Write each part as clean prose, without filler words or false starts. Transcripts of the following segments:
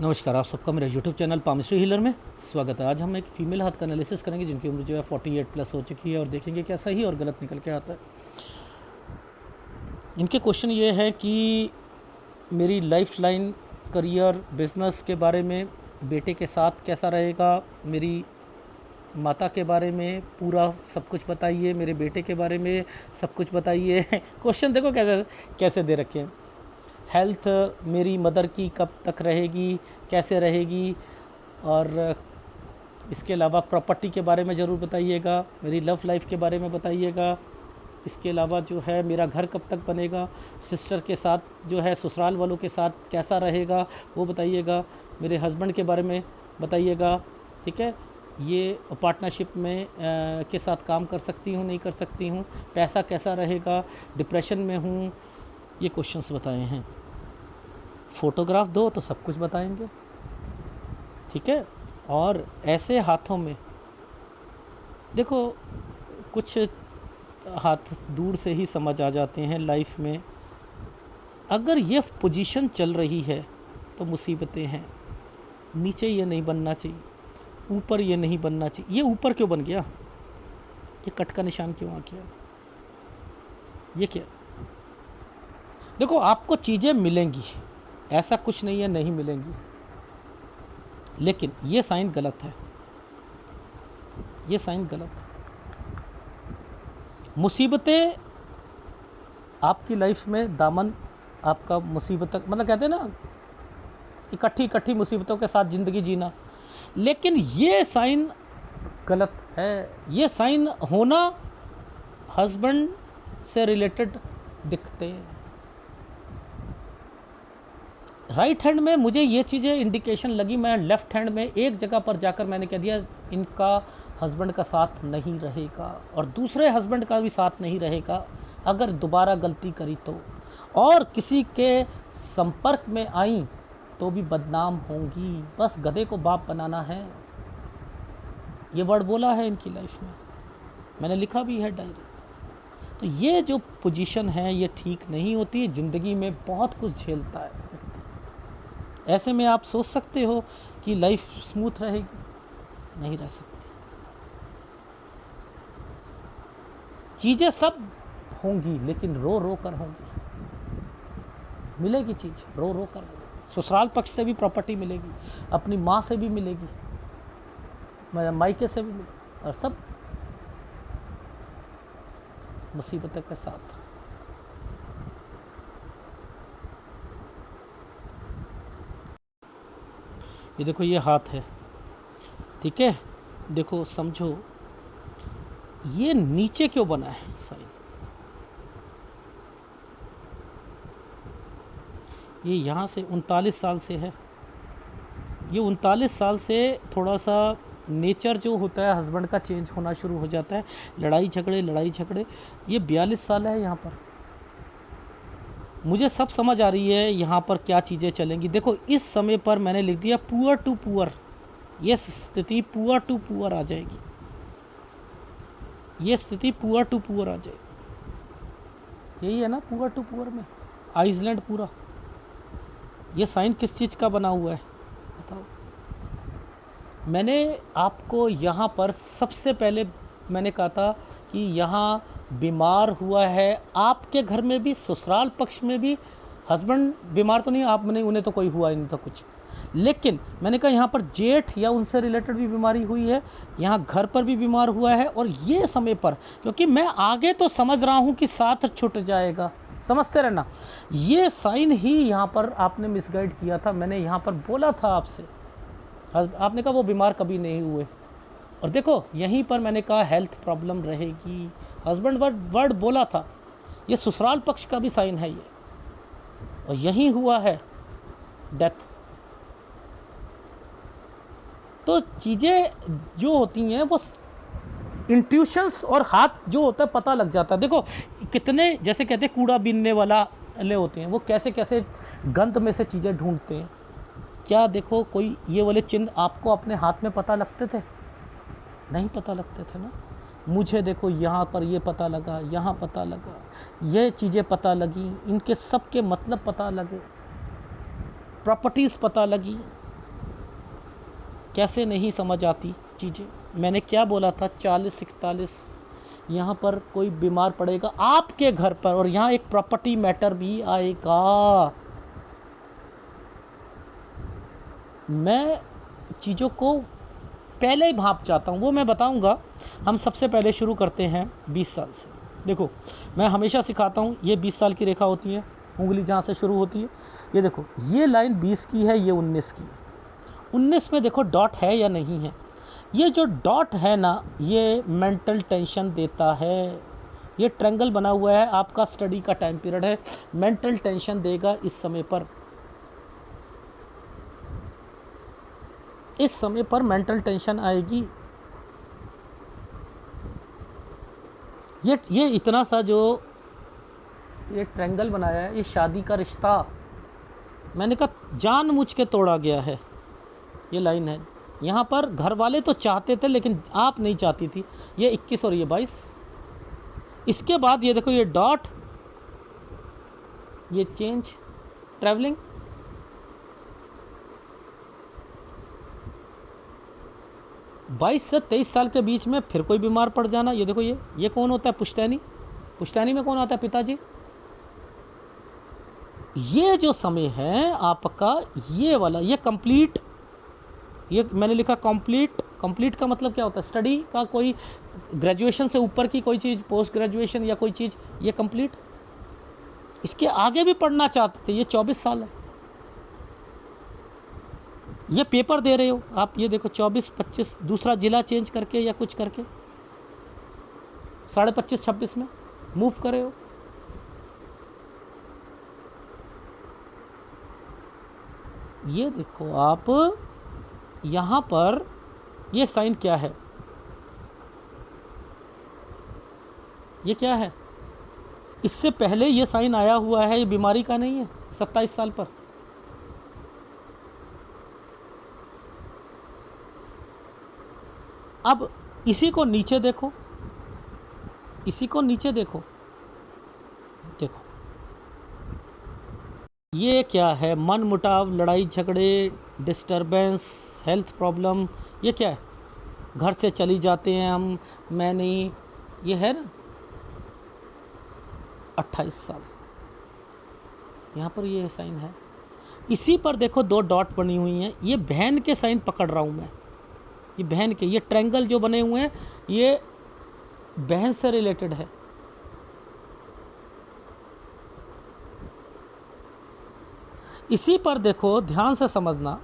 नमस्कार, आप सबका मेरे यूट्यूब चैनल पामिस्ट्री हीलर में स्वागत है। आज हम एक फ़ीमेल हाथ का एनालिसिस करेंगे जिनकी उम्र जो है 48 प्लस हो चुकी है और देखेंगे क्या सही और गलत निकल के आता है। इनके क्वेश्चन ये है कि मेरी लाइफ लाइन, करियर, बिजनेस के बारे में, बेटे के साथ कैसा रहेगा, मेरी माता के बारे में पूरा सब कुछ बताइए, मेरे बेटे के बारे में सब कुछ बताइए। क्वेश्चन देखो कैसे कैसे दे रखे हैं। हेल्थ मेरी मदर की कब तक रहेगी, कैसे रहेगी, और इसके अलावा प्रॉपर्टी के बारे में ज़रूर बताइएगा, मेरी लव लाइफ के बारे में बताइएगा। इसके अलावा जो है मेरा घर कब तक बनेगा, सिस्टर के साथ जो है ससुराल वालों के साथ कैसा रहेगा वो बताइएगा, मेरे हस्बैंड के बारे में बताइएगा। ठीक है, ये पार्टनरशिप में के साथ काम कर सकती हूँ, नहीं कर सकती हूँ, पैसा कैसा रहेगा, डिप्रेशन में हूँ, ये क्वेश्चंस बताए हैं। फ़ोटोग्राफ दो तो सब कुछ बताएंगे। ठीक है, और ऐसे हाथों में देखो कुछ हाथ दूर से ही समझ आ जाते हैं लाइफ में। अगर ये पोजीशन चल रही है तो मुसीबतें हैं। नीचे ये नहीं बनना चाहिए, ऊपर ये नहीं बनना चाहिए। ये ऊपर क्यों बन गया, ये कट का निशान क्यों आ गया, ये क्या? देखो आपको चीज़ें मिलेंगी, ऐसा कुछ नहीं है नहीं मिलेंगी, लेकिन ये साइन गलत है, ये साइन गलत है। मुसीबतें आपकी लाइफ में दामन आपका मुसीबत तक, मतलब कहते हैं ना इकट्ठी इकट्ठी मुसीबतों के साथ ज़िंदगी जीना, लेकिन ये साइन गलत है। ये साइन होना हस्बैंड से रिलेटेड दिखते हैं। राइट हैंड में मुझे ये चीज़ें इंडिकेशन लगी, मैं लेफ़्ट हैंड में एक जगह पर जाकर मैंने कह दिया इनका हस्बैंड का साथ नहीं रहेगा और दूसरे हस्बैंड का भी साथ नहीं रहेगा अगर दोबारा गलती करी तो, और किसी के संपर्क में आई तो भी बदनाम होंगी। बस गधे को बाप बनाना है। ये वर्ड बोला है इनकी लाइफ में, मैंने लिखा भी है डायरी। तो ये जो पोजीशन है ये ठीक नहीं होती है। ज़िंदगी में बहुत कुछ झेलता है व्यक्ति। ऐसे में आप सोच सकते हो कि लाइफ स्मूथ रहेगी, नहीं रह सकती। चीज़ें सब होंगी लेकिन रो रो कर होंगी। मिलेगी चीज़ रो रो कर, ससुराल पक्ष से भी प्रॉपर्टी मिलेगी, अपनी माँ से भी मिलेगी, मायके से भी मिलेगी, और सब मुसीबतों के साथ। ये देखो ये हाथ है, ठीक है, देखो समझो ये नीचे क्यों बना है साइन। ये यहाँ से 39 साल से है। ये 39 साल से थोड़ा सा नेचर जो होता है हस्बैंड का चेंज होना शुरू हो जाता है, लड़ाई झगड़े। ये 42 साल है यहाँ पर। मुझे सब समझ आ रही है यहाँ पर क्या चीज़ें चलेंगी। देखो इस समय पर मैंने लिख दिया पुअर टू पुअर, ये स्थिति पुअर टू पुअर आ जाएगी, ये स्थिति पुअर टू पुअर आ जाएगी। यही है ना पुअर टू पुअर में, आइसलैंड पूरा। ये साइन किस चीज़ का बना हुआ है बताओ। मैंने आपको यहाँ पर सबसे पहले मैंने कहा था कि यहाँ बीमार हुआ है, आपके घर में भी, ससुराल पक्ष में भी। हस्बैंड बीमार तो नहीं, आप नहीं, उन्हें तो कोई हुआ ही नहीं था कुछ, लेकिन मैंने कहा यहाँ पर जेठ या उनसे रिलेटेड भी बीमारी हुई है, यहाँ घर पर भी बीमार हुआ है। और ये समय पर, क्योंकि मैं आगे तो समझ रहा हूँ कि साथ छूट जाएगा, समझते रहना, ये साइन ही यहाँ पर आपने मिसगाइड किया था। मैंने यहाँ पर बोला था आपसे, आपने कहा वो बीमार कभी नहीं हुए, और देखो यहीं पर मैंने कहा हेल्थ प्रॉब्लम रहेगी। हस्बैंड वर्ड बोला था, ये ससुराल पक्ष का भी साइन है ये, और यही हुआ है डेथ। तो चीज़ें जो होती हैं वो इंट्यूशंस और हाथ जो होता है पता लग जाता है। देखो कितने, जैसे कहते हैं कूड़ा बीनने वाले होते हैं, वो कैसे कैसे गंद में से चीज़ें ढूंढते हैं। क्या देखो कोई ये वाले चिन्ह आपको अपने हाथ में पता लगते थे? नहीं पता लगते थे ना। मुझे देखो यहाँ पर ये पता लगा, यहाँ पता लगा, ये चीज़ें पता लगी, इनके सब के मतलब पता लगे, प्रॉपर्टीज़ पता लगी, कैसे नहीं समझ आती चीज़ें। मैंने क्या बोला था, 40-41 यहाँ पर कोई बीमार पड़ेगा आपके घर पर, और यहाँ एक प्रॉपर्टी मैटर भी आएगा। मैं चीज़ों को पहले ही भाप जाता हूँ, वो मैं बताऊँगा। हम सबसे पहले शुरू करते हैं 20 साल से। देखो, मैं हमेशा सिखाता हूँ, ये 20 साल की रेखा होती है, उंगली जहाँ से शुरू होती है। ये देखो, ये लाइन 20 की है, ये 19 की है। 19 में देखो डॉट है या नहीं है। ये जो डॉट है ना, ये मेंटल टेंशन देता है। ये ट्रायंगल बना हुआ है, आपका स्टडी का टाइम पीरियड है, मेंटल टेंशन देगा इस समय पर। इस समय पर मेंटल टेंशन आएगी। ये इतना सा जो ये ट्रायंगल बनाया है, ये शादी का रिश्ता, मैंने कहा जानबूझ के तोड़ा गया है। ये लाइन है यहाँ पर, घर वाले तो चाहते थे लेकिन आप नहीं चाहती थी। ये 21 और ये 22। इसके बाद ये देखो, ये डॉट, ये चेंज, ट्रैवलिंग। बाईस से 23 साल के बीच में फिर कोई बीमार पड़ जाना। ये देखो, ये कौन होता है, पुश्तैनी। पुश्तैनी में कौन आता है, पिताजी। ये जो समय है आपका, ये वाला, ये कंप्लीट, ये मैंने लिखा कंप्लीट। कंप्लीट का मतलब क्या होता है, स्टडी का कोई ग्रेजुएशन से ऊपर की कोई चीज़, पोस्ट ग्रेजुएशन या कोई चीज़, ये कंप्लीट। इसके आगे भी पढ़ना चाहते थे, ये 24 साल है। ये पेपर दे रहे हो आप, ये देखो 24-25, दूसरा ज़िला चेंज करके या कुछ करके 25.5-26 में मूव करे हो। ये देखो आप यहाँ पर, ये साइन क्या है, ये क्या है। इससे पहले ये साइन आया हुआ है, ये बीमारी का नहीं है, 27 साल पर। अब इसी को नीचे देखो, इसी को नीचे देखो, देखो ये क्या है, मन मुटाव, लड़ाई झगड़े, डिस्टरबेंस, हेल्थ प्रॉब्लम। ये क्या है, घर से चली जाते हैं हम, मैं नहीं, ये है ना 28 साल, यहाँ पर ये साइन है। इसी पर देखो 2 डॉट बनी हुई हैं, ये बहन के साइन पकड़ रहा हूँ मैं, ये बहन के, ये ट्रायंगल जो बने हुए हैं ये बहन से रिलेटेड है। इसी पर देखो, ध्यान से समझना,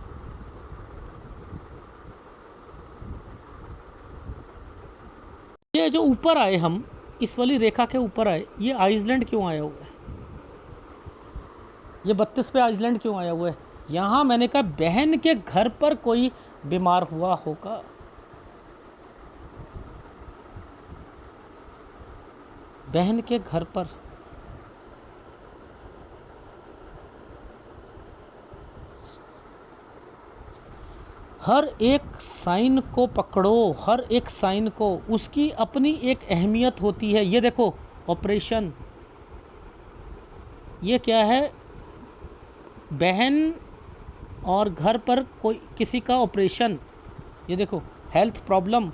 ये जो ऊपर आए हम, इस वाली रेखा के ऊपर आए, ये आइसलैंड क्यों आया हुआ है, ये 32 पे आइसलैंड क्यों आया हुआ है। यहाँ मैंने कहा बहन के घर पर कोई बीमार हुआ होगा। बहन के घर पर। हर एक साइन को पकड़ो, हर एक साइन को, उसकी अपनी एक अहमियत होती है। ये देखो ऑपरेशन, ये क्या है, बहन और घर पर कोई किसी का ऑपरेशन। ये देखो हेल्थ प्रॉब्लम,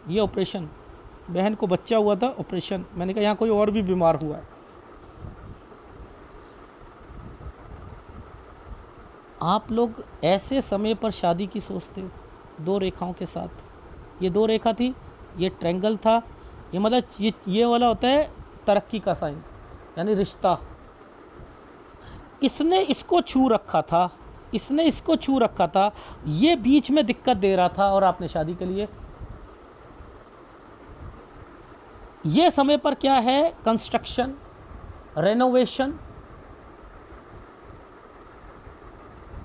ये ऑपरेशन, बहन को बच्चा हुआ था, ऑपरेशन। मैंने कहा यहाँ कोई और भी बीमार हुआ है। आप लोग ऐसे समय पर शादी की सोचते हो 2 रेखाओं के साथ। ये 2 रेखा थी, ये ट्रायंगल था, ये मतलब ये वाला होता है तरक्की का साइन, यानी रिश्ता। इसने इसको छू रखा था, इसने इसको छू रखा था, ये बीच में दिक्कत दे रहा था और आपने शादी के लिए। ये समय पर क्या है, कंस्ट्रक्शन, रेनोवेशन।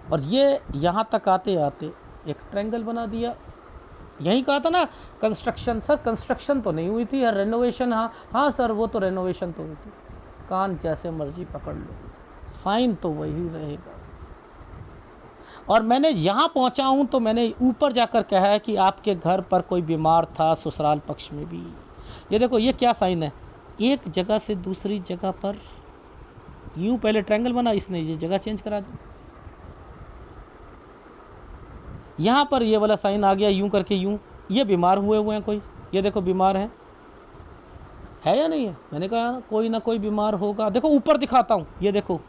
और ये यहाँ तक आते आते एक ट्रायंगल बना दिया। यही कहा था ना कंस्ट्रक्शन, सर कंस्ट्रक्शन तो नहीं हुई थी, रेनोवेशन। हाँ सर वो तो रेनोवेशन तो हुई थी। कान जैसे मर्जी पकड़ लो, साइन तो वही रहेगा। और मैंने यहाँ पहुँचा हूँ तो मैंने ऊपर जाकर कहा है कि आपके घर पर कोई बीमार था, ससुराल पक्ष में भी। ये देखो ये क्या साइन है, एक जगह से दूसरी जगह पर यूँ पहले ट्रायंगल बना, इसने ये जगह चेंज करा दी। यहाँ पर ये वाला साइन आ गया, यूं करके यूं, ये बीमार हुए हुए हैं कोई, ये देखो बीमार है या नहीं है? मैंने कहा ना कोई बीमार होगा। देखो ऊपर दिखाता हूँ, ये देखो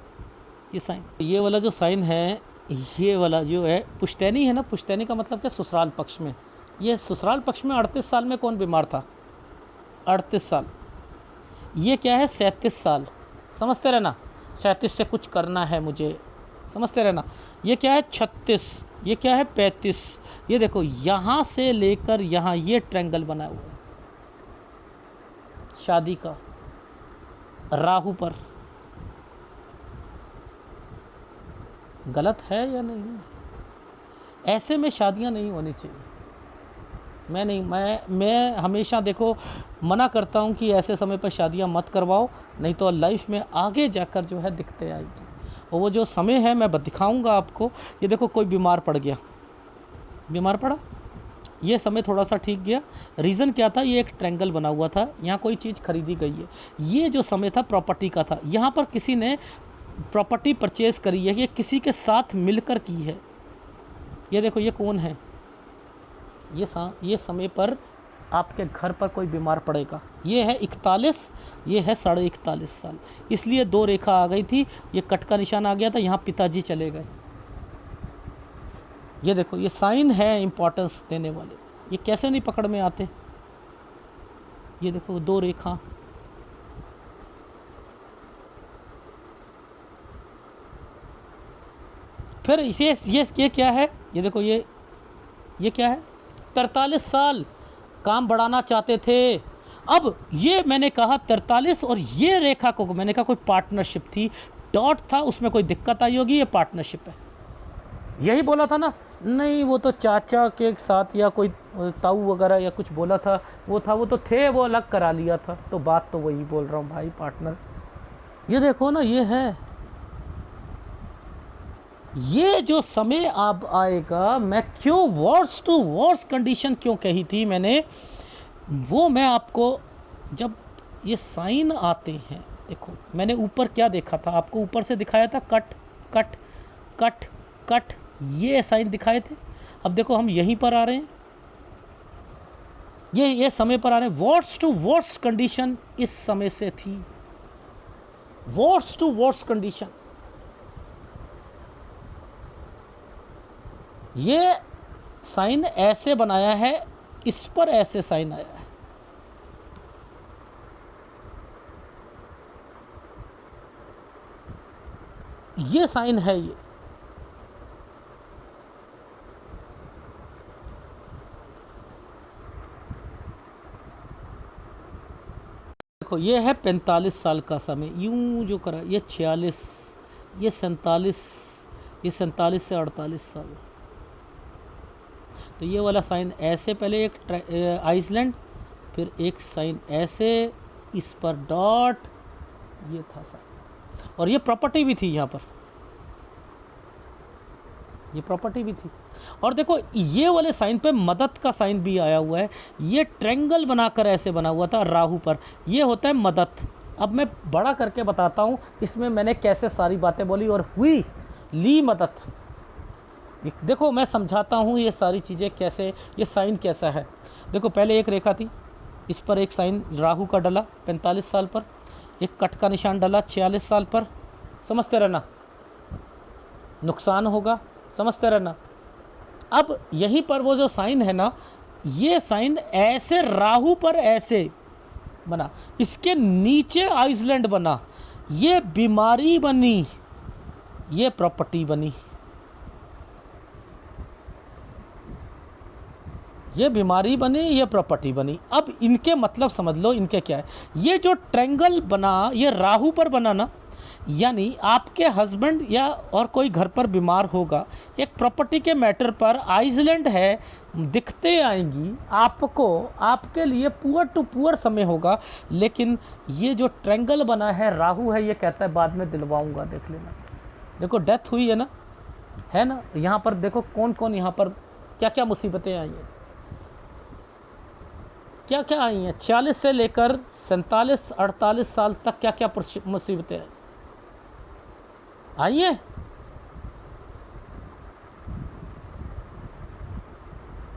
ये साइन, ये वाला जो साइन है, ये वाला जो है पुश्तैनी है ना, पुश्तैनी का मतलब क्या, ससुराल पक्ष में। ये ससुराल पक्ष में 38 साल में कौन बीमार था? 38 साल। ये क्या है, 37 साल। समझते रहना, 37 से कुछ करना है मुझे, समझते रहना। ये क्या है, 36। ये क्या है, 35। ये देखो यहाँ से लेकर यहाँ ये ट्रायंगल बना हुआ है शादी का, राहु पर। गलत है या नहीं? ऐसे में शादियां नहीं होनी चाहिए। मैं हमेशा देखो मना करता हूं कि ऐसे समय पर शादियां मत करवाओ, नहीं तो लाइफ में आगे जाकर जो है दिक्कतें आएगी। और वो जो समय है मैं दिखाऊंगा आपको। ये देखो कोई बीमार पड़ गया, बीमार पड़ा, ये समय थोड़ा सा ठीक गया। रीज़न क्या था, ये एक ट्रायंगल बना हुआ था, यहाँ कोई चीज़ खरीदी गई है। ये जो समय था प्रॉपर्टी का था, यहाँ पर किसी ने प्रॉपर्टी परचेज़ करी है, ये किसी के साथ मिलकर की है। ये देखो ये कौन है, ये समय पर आपके घर पर कोई बीमार पड़ेगा। ये है 41, ये है 41.5 साल, इसलिए 2 रेखा आ गई थी, ये कट का निशान आ गया था, यहाँ पिताजी चले गए। ये देखो ये साइन है इम्पोर्टेंस देने वाले, ये कैसे नहीं पकड़ में आते। ये देखो 2 रेखा, फिर इसे ये क्या है, ये देखो ये क्या है, 43 साल काम बढ़ाना चाहते थे। अब ये मैंने कहा 43, और ये रेखा को मैंने कहा कोई पार्टनरशिप थी, डॉट था, उसमें कोई दिक्कत आई होगी, ये पार्टनरशिप है। यही बोला था ना, नहीं वो तो चाचा के साथ या कोई ताऊ वगैरह या कुछ बोला था, वो तो थे, वो अलग करा लिया था। तो बात तो वही बोल रहा हूँ भाई, पार्टनर। ये देखो ना, ये है, ये जो समय अब आएगा, मैं क्यों वर्स टू वर्स कंडीशन क्यों कही थी मैंने, वो मैं आपको, जब ये साइन आते हैं, देखो मैंने ऊपर क्या देखा था, आपको ऊपर से दिखाया था, कट कट कट कट, ये साइन दिखाए थे। अब देखो हम यहीं पर आ रहे हैं, ये समय पर आ रहे हैं। वर्स टू वर्स कंडीशन इस समय से थी, वर्स टू वर्स कंडीशन। ये साइन ऐसे बनाया है, इस पर ऐसे साइन आया है। ये साइन है, ये देखो ये है 45 साल का समय, यूं जो करा, ये 46, ये 47, ये 47 से 48 साल। तो ये वाला साइन ऐसे, पहले एक आइसलैंड, फिर एक साइन ऐसे, इस पर डॉट, ये था साइन। और ये प्रॉपर्टी भी थी, यहाँ पर ये प्रॉपर्टी भी थी। और देखो ये वाले साइन पे मदद का साइन भी आया हुआ है, ये ट्रायंगल बनाकर ऐसे बना हुआ था राहु पर, ये होता है मदद। अब मैं बड़ा करके बताता हूँ इसमें मैंने कैसे सारी बातें बोली और हुई, ली मदद। देखो मैं समझाता हूँ ये सारी चीज़ें कैसे, ये साइन कैसा है। देखो पहले एक रेखा थी, इस पर एक साइन राहु का डला 45 साल पर, एक कट का निशान डला 46 साल पर। समझते रहना, नुकसान होगा, समझते रहना। अब यहीं पर वो जो साइन है ना, ये साइन ऐसे राहु पर ऐसे बना, इसके नीचे आइसलैंड बना, ये बीमारी बनी, ये प्रॉपर्टी बनी। ये बीमारी बनी, ये प्रॉपर्टी बनी। अब इनके मतलब समझ लो, इनके क्या है। ये जो ट्रायंगल बना, ये राहु पर बना ना, यानी आपके हस्बैंड या और कोई घर पर बीमार होगा, एक प्रॉपर्टी के मैटर पर, आइसलैंड है, दिक्कतें आएंगी आपको, आपके लिए पुअर टू पुअर समय होगा। लेकिन ये जो ट्रायंगल बना है, राहु है, ये कहता है बाद में दिलवाऊंगा, देख लेना। देखो डेथ हुई है ना, यहाँ पर देखो कौन कौन, यहाँ पर क्या क्या मुसीबतें आई हैं, क्या क्या आई हैं। 46 से लेकर 47 48 साल तक क्या क्या मुसीबतें आई हैं।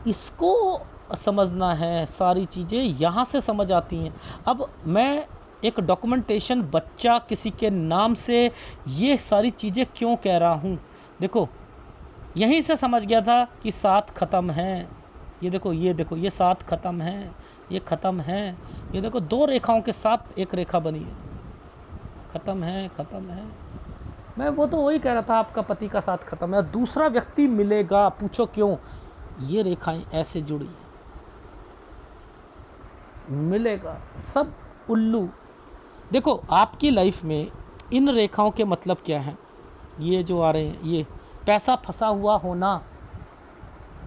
इसको समझना है, सारी चीज़ें यहाँ से समझ आती हैं। अब मैं एक डॉक्यूमेंटेशन बच्चा किसी के नाम से ये सारी चीज़ें क्यों कह रहा हूँ, देखो यहीं से समझ गया था कि 7 ख़त्म हैं। ये देखो, ये देखो, ये 7 ख़त्म हैं, ये ख़त्म हैं। ये देखो 2 रेखाओं के साथ एक रेखा बनी है, ख़त्म है, ख़त्म है। मैं वो तो वही कह रहा था, आपका पति का साथ ख़त्म है, दूसरा व्यक्ति मिलेगा, पूछो क्यों? ये रेखाएं ऐसे जुड़ी हैं, मिलेगा, सब उल्लू। देखो आपकी लाइफ में इन रेखाओं के मतलब क्या है, ये जो आ रहे हैं, ये पैसा फंसा हुआ होना।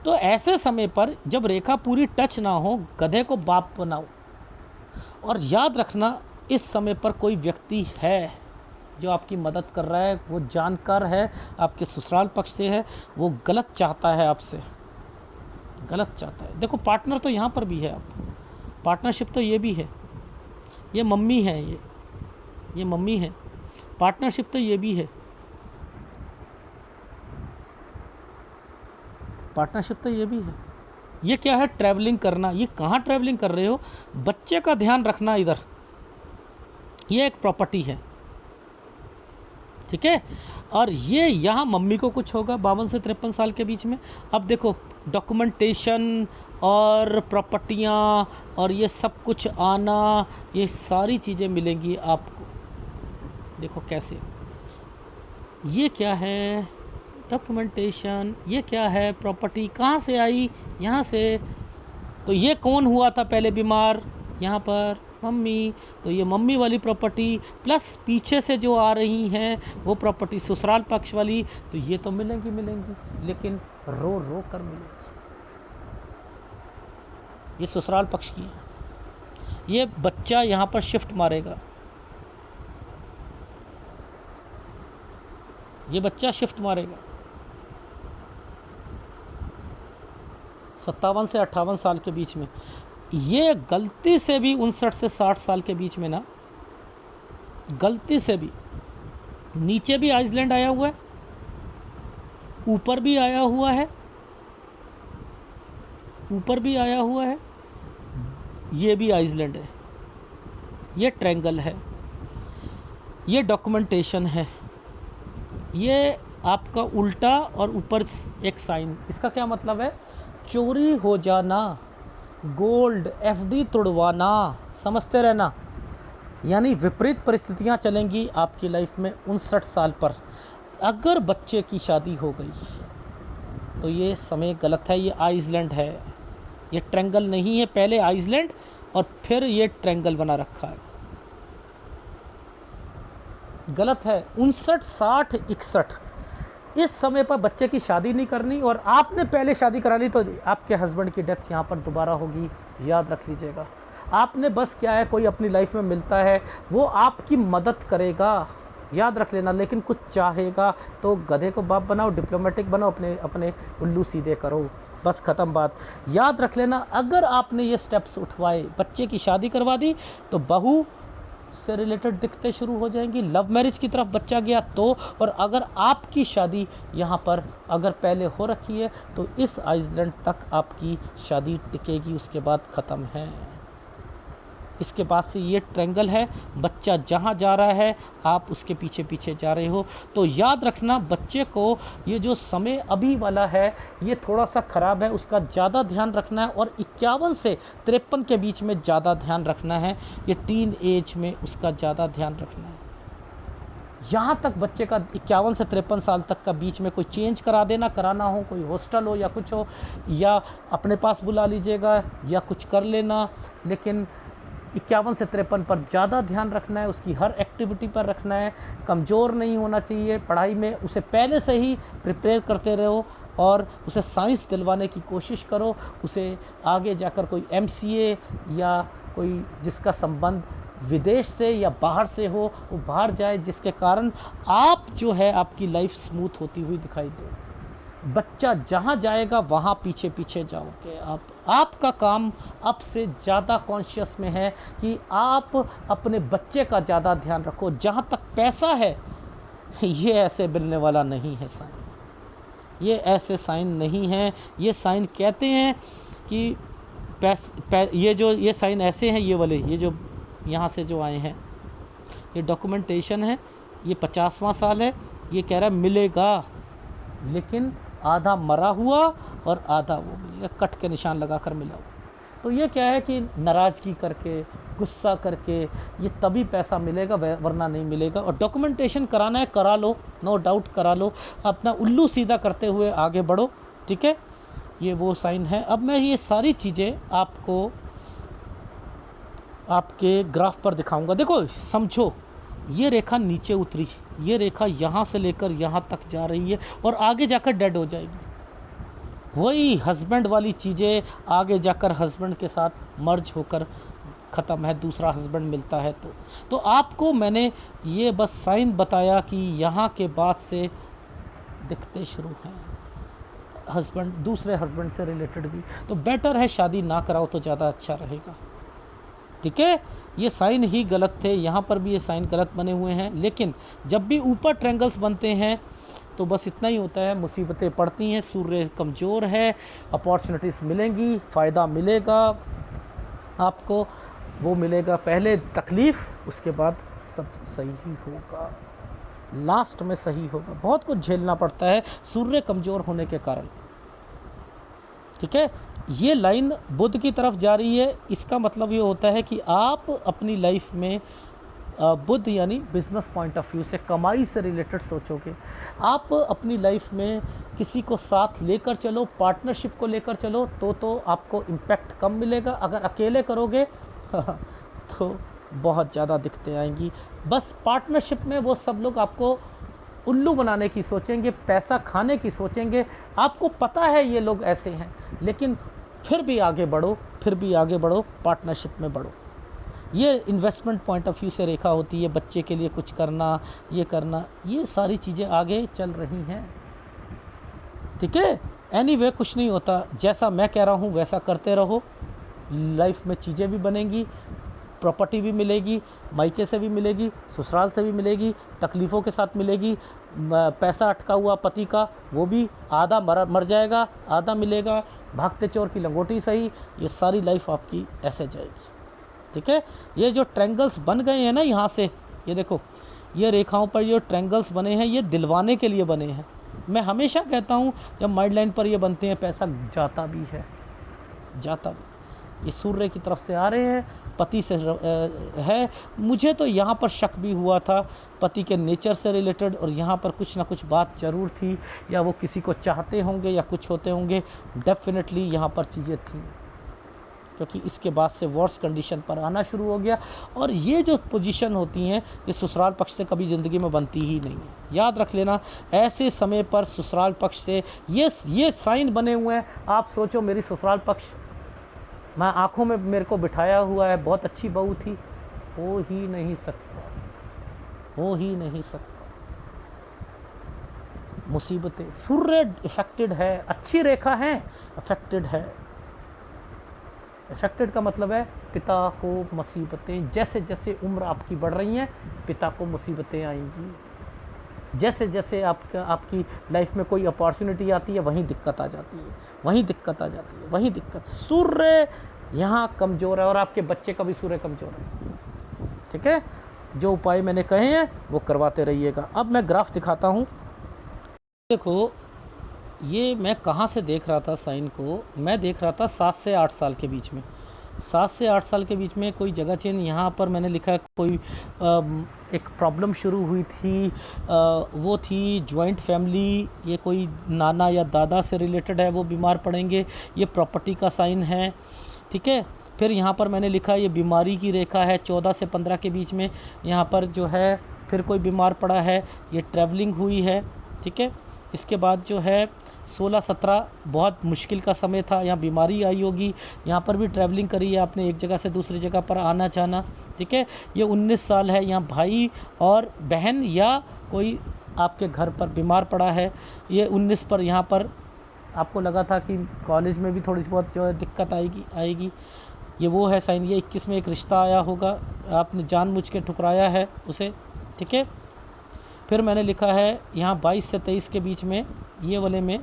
तो ऐसे समय पर जब रेखा पूरी टच ना हो, गधे को बाप बनाओ। और याद रखना, इस समय पर कोई व्यक्ति है जो आपकी मदद कर रहा है, वो जानकार है, आपके ससुराल पक्ष से है, वो गलत चाहता है आपसे, गलत चाहता है। देखो पार्टनर तो यहाँ पर भी है, आप पार्टनरशिप तो ये भी है, ये मम्मी है, ये मम्मी है, पार्टनरशिप तो ये भी है, पार्टनरशिप तो ये भी है। ये क्या है? ट्रैवलिंग करना। ये कहाँ ट्रैवलिंग कर रहे हो? बच्चे का ध्यान रखना इधर, ये एक प्रॉपर्टी है, ठीक है। और ये यहाँ मम्मी को कुछ होगा 52 से 53 साल के बीच में। अब देखो डॉक्यूमेंटेशन और प्रॉपर्टियाँ और ये सब कुछ आना, ये सारी चीज़ें मिलेंगी आपको। देखो कैसे, ये क्या है? डॉक्यूमेंटेशन। ये क्या है? प्रॉपर्टी। कहाँ से आई? यहाँ से। तो ये कौन हुआ था पहले बीमार? यहाँ पर मम्मी। तो ये मम्मी वाली प्रॉपर्टी प्लस पीछे से जो आ रही हैं वो प्रॉपर्टी ससुराल पक्ष वाली, तो ये तो मिलेंगी मिलेंगी, लेकिन रो रो कर मिलेगी। ये ससुराल पक्ष की है। ये बच्चा यहाँ पर शिफ्ट मारेगा, ये बच्चा शिफ्ट मारेगा 57 से 58 साल के बीच में। ये गलती से भी 59 से 60 साल के बीच में ना, गलती से भी नीचे भी आइसलैंड आया हुआ है, ऊपर भी आया हुआ है, ऊपर भी आया हुआ है, ये भी आइसलैंड है, ये ट्रायंगल है, ये डॉक्यूमेंटेशन है, ये आपका उल्टा और ऊपर एक साइन। इसका क्या मतलब है? चोरी हो जाना, गोल्ड, एफडी तोड़वाना, समझते रहना। यानी विपरीत परिस्थितियां चलेंगी आपकी लाइफ में 59 साल पर। अगर बच्चे की शादी हो गई तो ये समय गलत है, ये आइसलैंड है, ये ट्रायंगल नहीं है। पहले आइसलैंड और फिर ये ट्रायंगल बना रखा है, गलत है। 59, 60, 61 इस समय पर बच्चे की शादी नहीं करनी, और आपने पहले शादी करा ली तो आपके हस्बैंड की डेथ यहाँ पर दोबारा होगी, याद रख लीजिएगा। आपने बस क्या है, कोई अपनी लाइफ में मिलता है, वो आपकी मदद करेगा, याद रख लेना। लेकिन कुछ चाहेगा तो गधे को बाप बनाओ, डिप्लोमेटिक बनो, अपने अपने उल्लू सीधे करो, बस ख़त्म बात। याद रख लेना, अगर आपने ये स्टेप्स उठवाए, बच्चे की शादी करवा दी, तो बहू से रिलेटेड दिक्कतें शुरू हो जाएंगी। लव मैरिज की तरफ बच्चा गया तो, और अगर आपकी शादी यहाँ पर अगर पहले हो रखी है तो इस आइसलैंड तक आपकी शादी टिकेगी, उसके बाद ख़त्म है। इसके बाद से ये ट्रायंगल है, बच्चा जहाँ जा रहा है आप उसके पीछे पीछे जा रहे हो। तो याद रखना, बच्चे को ये जो समय अभी वाला है ये थोड़ा सा ख़राब है, उसका ज़्यादा ध्यान रखना है। और 51 से 53 के बीच में ज़्यादा ध्यान रखना है, ये टीन एज में उसका ज़्यादा ध्यान रखना है। यहाँ तक बच्चे का 51 से 53 साल तक का बीच में कोई चेंज करा देना, कराना हो, कोई हॉस्टल हो या कुछ हो, या अपने पास बुला लीजिएगा या कुछ कर लेना, लेकिन 51 से 53 पर ज़्यादा ध्यान रखना है, उसकी हर एक्टिविटी पर रखना है। कमज़ोर नहीं होना चाहिए पढ़ाई में, उसे पहले से ही प्रिपेयर करते रहो और उसे साइंस दिलवाने की कोशिश करो। उसे आगे जाकर कोई MCA या कोई जिसका संबंध विदेश से या बाहर से हो, वो बाहर जाए, जिसके कारण आप जो है आपकी लाइफ स्मूथ होती हुई दिखाई दे। बच्चा जहाँ जाएगा वहाँ पीछे पीछे जाओगे आप। आपका काम अब से ज़्यादा कॉन्शियस में है कि आप अपने बच्चे का ज़्यादा ध्यान रखो। जहाँ तक पैसा है ये ऐसे मिलने वाला नहीं है साईं, ये ऐसे साइन नहीं हैं। ये साइन कहते हैं कि ये साइन ऐसे हैं, ये वाले, ये जो यहाँ से जो आए हैं, ये डॉक्यूमेंटेशन है, ये 50वां साल है, ये कह रहा है मिलेगा, लेकिन आधा मरा हुआ और आधा वो मिलेगा, कट के निशान लगा कर मिला हुआ। तो ये क्या है कि नाराज़गी करके, गुस्सा करके, ये तभी पैसा मिलेगा, वरना नहीं मिलेगा। और डॉक्यूमेंटेशन कराना है, करा लो, नो डाउट करा लो, अपना उल्लू सीधा करते हुए आगे बढ़ो, ठीक है। ये वो साइन है। अब मैं ये सारी चीज़ें आपको आपके ग्राफ पर दिखाऊंगा। देखो, समझो, ये रेखा नीचे उतरी, ये रेखा यहाँ से लेकर यहाँ तक जा रही है और आगे जाकर डेड हो जाएगी। वही हस्बैंड वाली चीज़ें आगे जाकर हस्बैंड के साथ मर्ज होकर ख़त्म है, दूसरा हस्बैंड मिलता है। तो आपको मैंने ये बस साइन बताया कि यहाँ के बाद से दिखते शुरू हैं हस्बैंड, दूसरे हस्बैंड से रिलेटेड भी। तो बेटर है शादी ना कराओ तो ज़्यादा अच्छा रहेगा, ठीक है। ये साइन ही गलत थे, यहाँ पर भी ये साइन गलत बने हुए हैं। लेकिन जब भी ऊपर ट्रायंगल्स बनते हैं तो बस इतना ही होता है, मुसीबतें पड़ती हैं, सूर्य कमज़ोर है, अपॉर्चुनिटीज़ मिलेंगी, फ़ायदा मिलेगा आपको, वो मिलेगा, पहले तकलीफ़, उसके बाद सब सही होगा, लास्ट में सही होगा। बहुत कुछ झेलना पड़ता है सूर्य कमज़ोर होने के कारण, ठीक है। ये लाइन बुध की तरफ जा रही है, इसका मतलब ये होता है कि आप अपनी लाइफ में बुध यानी बिजनेस पॉइंट ऑफ व्यू से, कमाई से रिलेटेड सोचोगे। आप अपनी लाइफ में किसी को साथ लेकर चलो, पार्टनरशिप को लेकर चलो, तो आपको इम्पैक्ट कम मिलेगा। अगर अकेले करोगे तो बहुत ज़्यादा दिक्कतें आएंगी। बस पार्टनरशिप में वो सब लोग आपको उल्लू बनाने की सोचेंगे, पैसा खाने की सोचेंगे। आपको पता है ये लोग ऐसे हैं, लेकिन फिर भी आगे बढ़ो, फिर भी आगे बढ़ो, पार्टनरशिप में बढ़ो। ये इन्वेस्टमेंट पॉइंट ऑफ व्यू से रेखा होती है, बच्चे के लिए कुछ करना, ये करना, ये सारी चीज़ें आगे चल रही हैं, ठीक है। एनीवे कुछ नहीं होता, जैसा मैं कह रहा हूँ वैसा करते रहो, लाइफ में चीज़ें भी बनेंगी, प्रॉपर्टी भी मिलेगी, मायके से भी मिलेगी, ससुराल से भी मिलेगी, तकलीफ़ों के साथ मिलेगी। पैसा अटका हुआ पति का, वो भी आधा मर जाएगा, आधा मिलेगा, भागते चोर की लंगोटी सही। ये सारी लाइफ आपकी ऐसे जाएगी, ठीक है। ये जो ट्रायंगल्स बन गए हैं ना यहाँ से, ये देखो, ये रेखाओं पर जो ट्रायंगल्स बने हैं, ये दिलवाने के लिए बने हैं। मैं हमेशा कहता हूँ जब माइंड लाइन पर ये बनते हैं, पैसा जाता भी है, जाता भी। ये सूर्य की तरफ से आ रहे हैं, पति से है। मुझे तो यहाँ पर शक भी हुआ था पति के नेचर से रिलेटेड, और यहाँ पर कुछ ना कुछ बात ज़रूर थी, या वो किसी को चाहते होंगे या कुछ होते होंगे। डेफिनेटली यहाँ पर चीज़ें थी, क्योंकि इसके बाद से वर्स कंडीशन पर आना शुरू हो गया। और ये जो पोजीशन होती हैं, ये ससुराल पक्ष से कभी ज़िंदगी में बनती ही नहीं है। याद रख लेना, ऐसे समय पर ससुराल पक्ष से ये साइन बने हुए हैं। आप सोचो, मेरी ससुराल पक्ष, मैं आँखों में मेरे को बिठाया हुआ है, बहुत अच्छी बहू थी, हो ही नहीं सकता, हो ही नहीं सकता। मुसीबतें, सूर्य इफेक्टेड है, अच्छी रेखा है, अफेक्टेड है। इफेक्टेड का मतलब है पिता को मुसीबतें, जैसे जैसे उम्र आपकी बढ़ रही हैं, पिता को मुसीबतें आएंगी। जैसे जैसे आपकी लाइफ में कोई अपॉर्चुनिटी आती है, वहीं दिक्कत आ जाती है, वहीं दिक्कत आ जाती है, वहीं दिक्कत। सूर्य यहाँ कमज़ोर है, और आपके बच्चे का भी सूर्य कमज़ोर है, ठीक है। जो उपाय मैंने कहे हैं वो करवाते रहिएगा। अब मैं ग्राफ दिखाता हूँ। देखो, ये मैं कहाँ से देख रहा था साइन को, मैं देख रहा था 7 से 8 साल के बीच में, 7 से 8 साल के बीच में कोई जगह चेंज। यहाँ पर मैंने लिखा है कोई एक प्रॉब्लम शुरू हुई थी, वो थी जॉइंट फैमिली, ये कोई नाना या दादा से रिलेटेड है, वो बीमार पड़ेंगे। ये प्रॉपर्टी का साइन है, ठीक है। फिर यहाँ पर मैंने लिखा ये बीमारी की रेखा है, 14 से 15 के बीच में यहाँ पर जो है फिर कोई बीमार पड़ा है, ये ट्रैवलिंग हुई है, ठीक है। इसके बाद जो है 16-17 बहुत मुश्किल का समय था, यहाँ बीमारी आई होगी, यहाँ पर भी ट्रैवलिंग करी है आपने, एक जगह से दूसरी जगह पर आना जाना, ठीक है। ये 19 साल है, यहाँ भाई और बहन या कोई आपके घर पर बीमार पड़ा है। ये 19 पर यहाँ पर आपको लगा था कि कॉलेज में भी थोड़ी बहुत जो है दिक्कत आएगी, ये वो है साइन। ये 21 में एक रिश्ता आया होगा, आपने जानबूझ के ठुकराया है उसे, ठीक है। फिर मैंने लिखा है यहाँ 22 से 23 के बीच में ये वाले में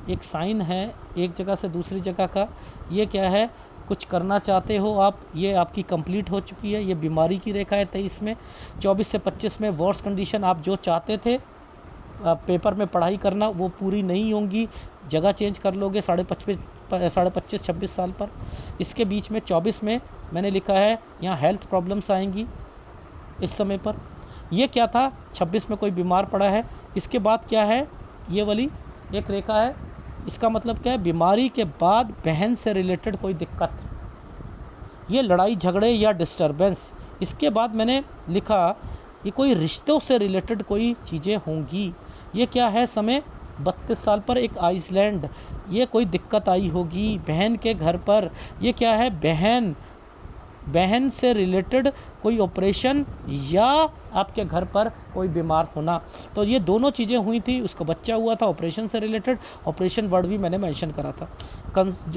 एक साइन है एक जगह से दूसरी जगह का। ये क्या है, कुछ करना चाहते हो आप, ये आपकी कंप्लीट हो चुकी है। ये बीमारी की रेखा है 23 में। 24 से 25 में वर्स्ट कंडीशन, आप जो चाहते थे पेपर में पढ़ाई करना वो पूरी नहीं होंगी, जगह चेंज कर लोगे 25-26 साल पर। इसके बीच में 24 में मैंने लिखा है यहाँ हेल्थ प्रॉब्लम्स आएंगी इस समय पर। ये क्या था, 26 में कोई बीमार पड़ा है। इसके बाद क्या है, ये वाली एक रेखा है, इसका मतलब क्या है, बीमारी के बाद बहन से रिलेटेड कोई दिक्कत, ये लड़ाई झगड़े या डिस्टरबेंस। इसके बाद मैंने लिखा ये कोई रिश्तों से रिलेटेड कोई चीज़ें होंगी। ये क्या है समय, 32 साल पर एक आइसलैंड, ये कोई दिक्कत आई होगी बहन के घर पर। ये क्या है, बहन से रिलेटेड कोई ऑपरेशन या आपके घर पर कोई बीमार होना। तो ये दोनों चीज़ें हुई थी, उसको बच्चा हुआ था ऑपरेशन से रिलेटेड, ऑपरेशन वर्ड भी मैंने मेंशन करा था।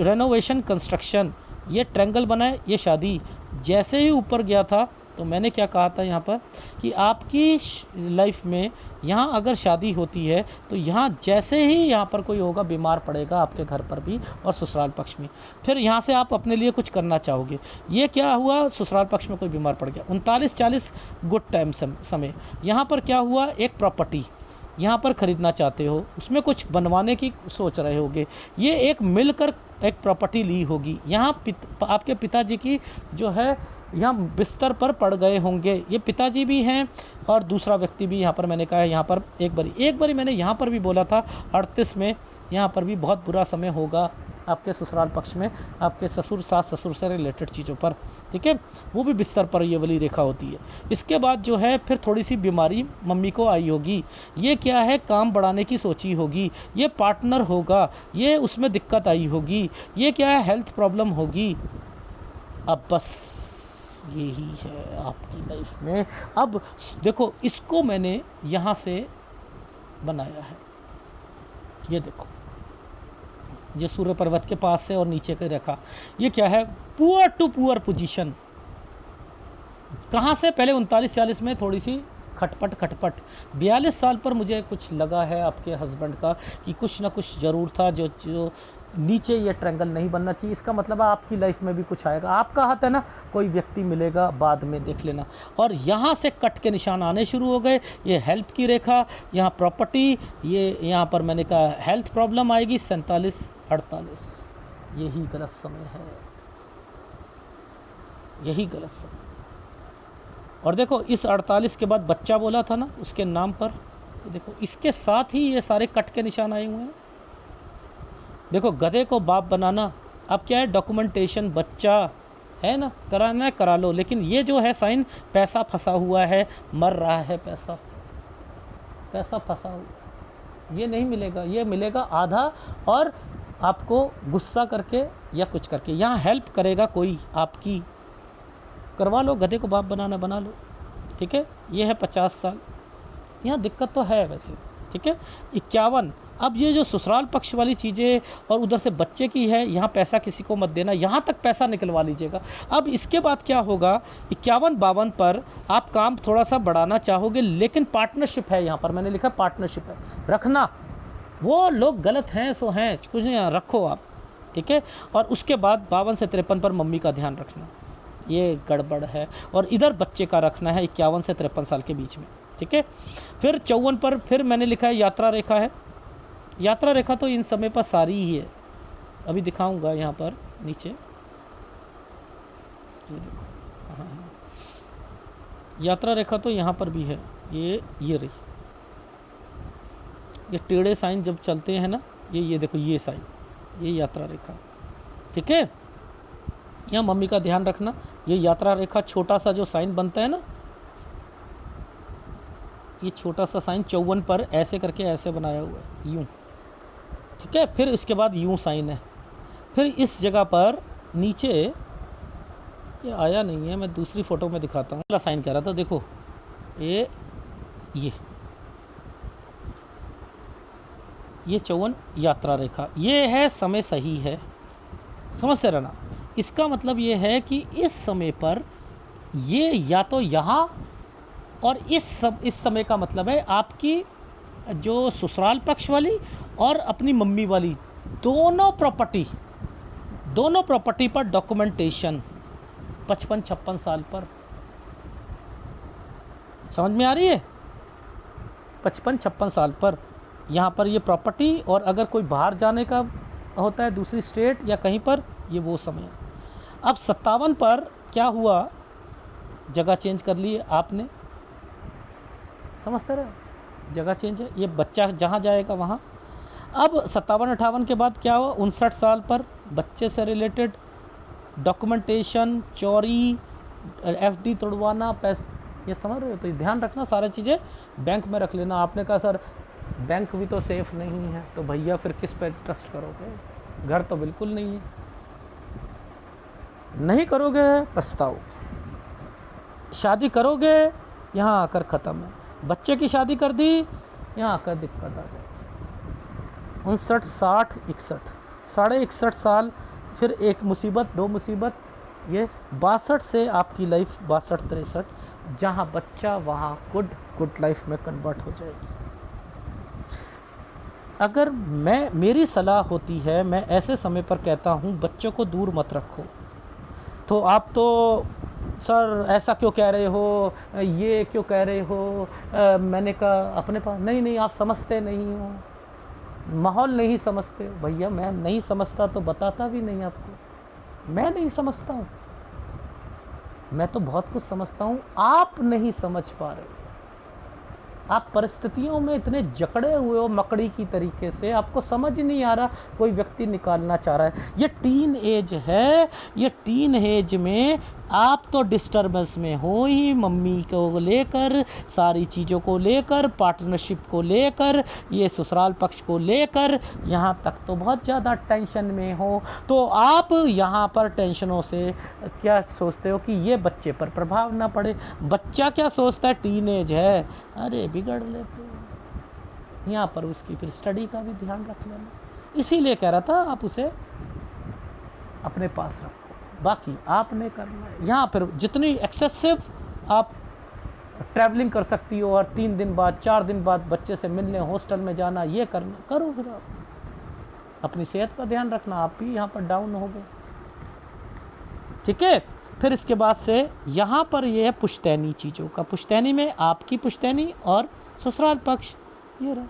रेनोवेशन कंस्ट्रक्शन, ये ट्रायंगल बनाए, ये शादी। जैसे ही ऊपर गया था तो मैंने क्या कहा था यहाँ पर कि आपकी लाइफ में यहाँ अगर शादी होती है तो यहाँ जैसे ही यहाँ पर कोई होगा बीमार पड़ेगा आपके घर पर भी और ससुराल पक्ष में, फिर यहाँ से आप अपने लिए कुछ करना चाहोगे। ये क्या हुआ, ससुराल पक्ष में कोई बीमार पड़ गया। 39-40 गुड टाइम समय। यहाँ पर क्या हुआ, एक प्रॉपर्टी यहाँ पर ख़रीदना चाहते हो, उसमें कुछ बनवाने की सोच रहे होगे, ये एक मिलकर एक प्रॉपर्टी ली होगी। यहाँ आपके पिताजी की जो है यहाँ बिस्तर पर पड़ गए होंगे, ये पिताजी भी हैं और दूसरा व्यक्ति भी यहाँ पर मैंने कहा है। यहाँ पर एक बारी मैंने यहाँ पर भी बोला था 38 में यहाँ पर भी बहुत बुरा समय होगा आपके ससुराल पक्ष में, आपके ससुर सास ससुर से रिलेटेड चीज़ों पर, ठीक है, वो भी बिस्तर पर ये वाली रेखा होती है। इसके बाद जो है फिर थोड़ी सी बीमारी मम्मी को आई होगी। ये क्या है, काम बढ़ाने की सोची होगी, ये पार्टनर होगा, ये उसमें दिक्कत आई होगी। ये क्या है, हेल्थ प्रॉब्लम होगी। अब बस यही है आपकी लाइफ में। अब देखो, इसको मैंने यहाँ से बनाया है, ये देखो, ये सूर्य पर्वत के पास से और नीचे के रेखा। ये क्या है, पुअर टू पुअर पोजीशन। कहाँ से, पहले 39-40 में थोड़ी सी खटपट 42 साल पर मुझे कुछ लगा है आपके हस्बैंड का कि कुछ ना कुछ ज़रूर था जो नीचे ये ट्रायंगल नहीं बनना चाहिए। इसका मतलब आपकी लाइफ में भी कुछ आएगा, आपका हाथ है ना, कोई व्यक्ति मिलेगा, बाद में देख लेना। और यहाँ से कट के निशान आने शुरू हो गए। ये हेल्प की रेखा, यहाँ प्रॉपर्टी, ये यहाँ पर मैंने कहा हेल्थ प्रॉब्लम आएगी। 47-48 यही गलत समय है, यही गलत समय। और देखो इस 48 के बाद बच्चा बोला था ना, उसके नाम पर देखो इसके साथ ही ये सारे कट के निशान आए हुए हैं। देखो गधे को बाप बनाना, अब क्या है, डॉक्यूमेंटेशन, बच्चा है ना, कराना है करा लो। लेकिन ये जो है साइन, पैसा फंसा हुआ है, मर रहा है पैसा फंसा हुआ, ये नहीं मिलेगा, ये मिलेगा आधा, और आपको गुस्सा करके या कुछ करके। यहाँ हेल्प करेगा कोई आपकी, करवा लो, गधे को बाप बनाना बना लो, ठीक है। ये है 50 साल, यहाँ दिक्कत तो है वैसे, ठीक है। 51, अब ये जो ससुराल पक्ष वाली चीज़ें और उधर से बच्चे की है, यहाँ पैसा किसी को मत देना, यहाँ तक पैसा निकलवा लीजिएगा। अब इसके बाद क्या होगा, 51-52 पर आप काम थोड़ा सा बढ़ाना चाहोगे, लेकिन पार्टनरशिप है, यहाँ पर मैंने लिखा पार्टनरशिप है, रखना। वो लोग गलत हैं सो हैं, कुछ नहीं, यहाँ रखो आप, ठीक है। और उसके बाद 52 से 53 पर मम्मी का ध्यान रखना, ये गड़बड़ है। और इधर बच्चे का रखना है 51 से 53 साल के बीच में, ठीक है। फिर 54 पर फिर मैंने लिखा है यात्रा रेखा है। यात्रा रेखा तो इन समय पर सारी ही है, अभी दिखाऊंगा यहाँ पर नीचे, ये देखो कहाँ है यात्रा रेखा, तो यहाँ पर भी है, ये रही, ये टेढ़े साइन जब चलते हैं ना, ये देखो ये साइन, ये यात्रा रेखा, ठीक है। यहाँ मम्मी का ध्यान रखना। ये यात्रा रेखा छोटा सा जो साइन बनता है ना, ये छोटा सा साइन 54 पर ऐसे करके ऐसे बनाया हुआ है, यूँ, ठीक है। फिर इसके बाद यूँ साइन है। फिर इस जगह पर नीचे, ये आया नहीं है, मैं दूसरी फ़ोटो में दिखाता हूँ। साइन कह रहा था, देखो ये 54 यात्रा रेखा, ये है समय सही है, समझते रहना। इसका मतलब ये है कि इस समय पर ये या तो यहाँ, और इस समय का मतलब है आपकी जो ससुराल पक्ष वाली और अपनी मम्मी वाली, दोनों प्रॉपर्टी पर डॉक्यूमेंटेशन 55-56 साल पर। समझ में आ रही है? 55-56 साल पर यहाँ पर ये प्रॉपर्टी, और अगर कोई बाहर जाने का होता है दूसरी स्टेट या कहीं पर, ये वो समय है। अब 57 पर क्या हुआ, जगह चेंज कर ली आपने, समझते रहे, जगह चेंज है, ये बच्चा जहाँ जाएगा वहाँ। अब 57-58 के बाद क्या हुआ, 59 साल पर बच्चे से रिलेटेड डॉक्यूमेंटेशन, चोरी, एफडी तोड़वाना, पैसे, ये समझ रहे हो? तो ये ध्यान रखना, सारी चीज़ें बैंक में रख लेना। आपने कहा सर बैंक भी तो सेफ़ नहीं है, तो भैया फिर किस पे ट्रस्ट करोगे? घर तो बिल्कुल नहीं है, नहीं करोगे पछताओगे। शादी करोगे यहाँ आकर ख़त्म है, बच्चे की शादी कर दी यहाँ आकर दिक्कत आ जाएगी। 59, 60, 61, 61.5 साल, फिर एक मुसीबत, दो मुसीबत, ये 62 से आपकी लाइफ 62-63, जहाँ बच्चा वहाँ गुड लाइफ में कन्वर्ट हो जाएगी। अगर मेरी सलाह होती है, मैं ऐसे समय पर कहता हूँ बच्चों को दूर मत रखो। तो आप तो सर ऐसा क्यों कह रहे हो, ये क्यों कह रहे हो, मैंने कहा अपने पास, नहीं आप समझते नहीं हो, माहौल नहीं समझते हो। भैया मैं नहीं समझता तो बताता भी नहीं आपको, मैं नहीं समझता हूँ, मैं तो बहुत कुछ समझता हूँ, आप नहीं समझ पा रहे हो। आप परिस्थितियों में इतने जकड़े हुए हो मकड़ी की तरीके से, आपको समझ नहीं आ रहा कोई व्यक्ति निकालना चाह रहा है। ये टीन एज है, ये टीन एज में आप तो डिस्टर्बेंस में हो ही, मम्मी को लेकर, सारी चीज़ों को लेकर, पार्टनरशिप को लेकर, ये ससुराल पक्ष को लेकर, यहाँ तक तो बहुत ज़्यादा टेंशन में हो। तो आप यहाँ पर टेंशनों से क्या सोचते हो कि ये बच्चे पर प्रभाव ना पड़े। बच्चा क्या सोचता है, टीन एज है, अरे बिगड़ लेते हैं। यहाँ पर उसकी फिर स्टडी का भी ध्यान रख लेना, इसीलिए कह रहा था आप उसे अपने पास रखो। बाकी आपने करना है। यहाँ फिर जितनी एक्सेसिव आप ट्रैवलिंग कर सकती हो, और 3 दिन बाद 4 दिन बाद बच्चे से मिलने हॉस्टल में जाना, ये करना करो। फिर आप अपनी सेहत का ध्यान रखना, आप भी यहाँ पर डाउन हो गए, ठीक है। फिर इसके बाद से यहाँ पर ये है पुश्तैनी चीज़ों का। पुश्तैनी में आपकी पुश्तैनी और ससुराल पक्ष, ये रहा,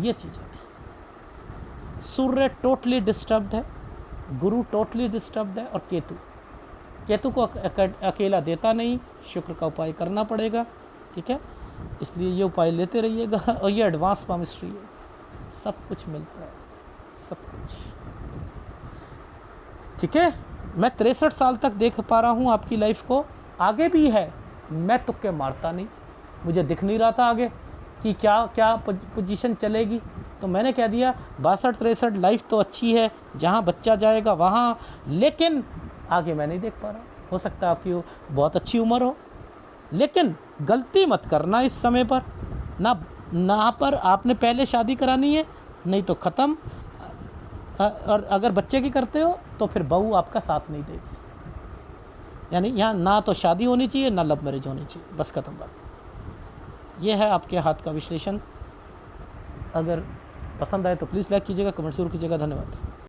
ये चीज़ें थी। सूर्य टोटली डिस्टर्ब्ड है, गुरु टोटली डिस्टर्ब्ड है, और केतु को अकेला देता नहीं, शुक्र का उपाय करना पड़ेगा, ठीक है। इसलिए ये उपाय लेते रहिएगा, और ये एडवांस पामिस्ट्री है, सब कुछ मिलता है, सब कुछ, ठीक है। मैं 63 साल तक देख पा रहा हूँ आपकी लाइफ को, आगे भी है, मैं तुक्के मारता नहीं, मुझे दिख नहीं रहा था आगे कि क्या पोजीशन चलेगी, तो मैंने कह दिया 62-63 लाइफ तो अच्छी है, जहाँ बच्चा जाएगा वहाँ, लेकिन आगे मैं नहीं देख पा रहा। हो सकता है आपकी बहुत अच्छी उम्र हो, लेकिन गलती मत करना इस समय पर ना पर आपने पहले शादी करानी है, नहीं तो ख़त्म। और अगर बच्चे की करते हो तो फिर बहू आपका साथ नहीं देगी, यानी यहाँ ना तो शादी होनी चाहिए ना लव मैरिज होनी चाहिए, बस ख़त्म बात। ये है आपके हाथ का विश्लेषण। अगर पसंद आए तो प्लीज़ लाइक कीजिएगा, कमेंट जरूर कीजिएगा। धन्यवाद।